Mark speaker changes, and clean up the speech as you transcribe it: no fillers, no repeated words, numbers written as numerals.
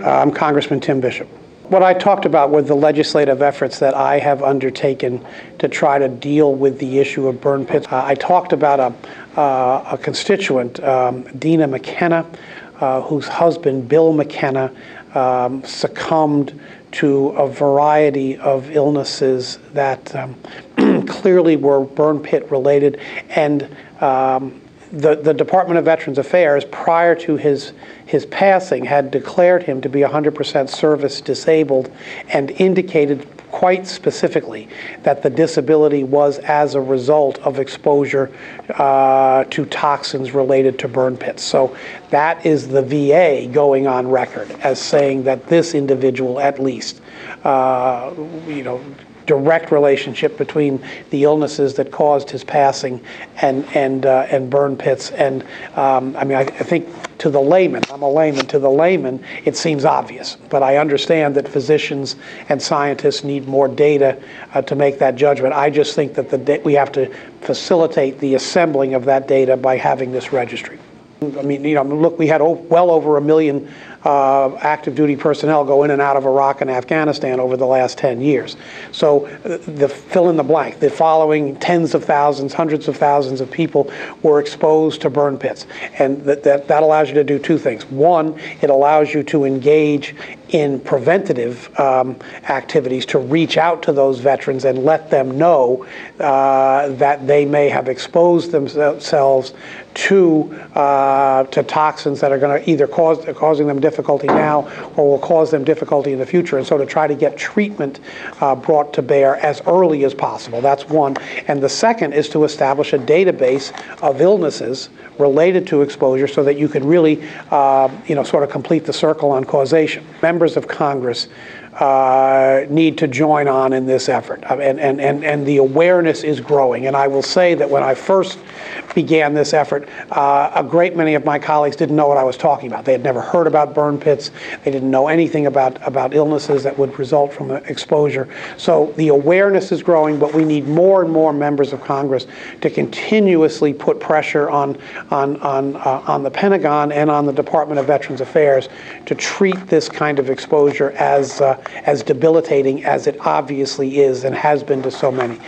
Speaker 1: I'm Congressman Tim Bishop. What I talked about were the legislative efforts that I have undertaken to try to deal with the issue of burn pits. I talked about a constituent, Dina McKenna, whose husband, Bill McKenna, succumbed to a variety of illnesses that clearly were burn pit related, and the Department of Veterans Affairs, prior to his passing, had declared him to be 100% service disabled and indicated quite specifically that the disability was as a result of exposure to toxins related to burn pits. So that is the VA going on record as saying that this individual, at least, direct relationship between the illnesses that caused his passing and burn pits. And I think to the layman, I'm a layman, to the layman it seems obvious, but I understand that physicians and scientists need more data to make that judgment. I just think that we have to facilitate the assembling of that data by having this registry. I mean, look, we had well over 1 million active duty personnel go in and out of Iraq and Afghanistan over the last 10 years. So fill in the blank, the following tens of thousands, hundreds of thousands of people were exposed to burn pits. And that allows you to do two things. One, it allows you to engage in preventative activities to reach out to those veterans and let them know that they may have exposed themselves to toxins that are going to either causing them difficulty now or will cause them difficulty in the future, and so to try to get treatment brought to bear as early as possible. That's one. And the second is to establish a database of illnesses related to exposure so that you can really sort of complete the circle on causation. Members of Congress need to join on in this effort, and the awareness is growing. And I will say that when I first began this effort, a great many of my colleagues didn't know what I was talking about. They had never heard about burn pits. They didn't know anything about illnesses that would result from exposure. So the awareness is growing, but we need more and more members of Congress to continuously put pressure on the Pentagon and on the Department of Veterans Affairs to treat this kind of exposure as debilitating as it obviously is and has been to so many.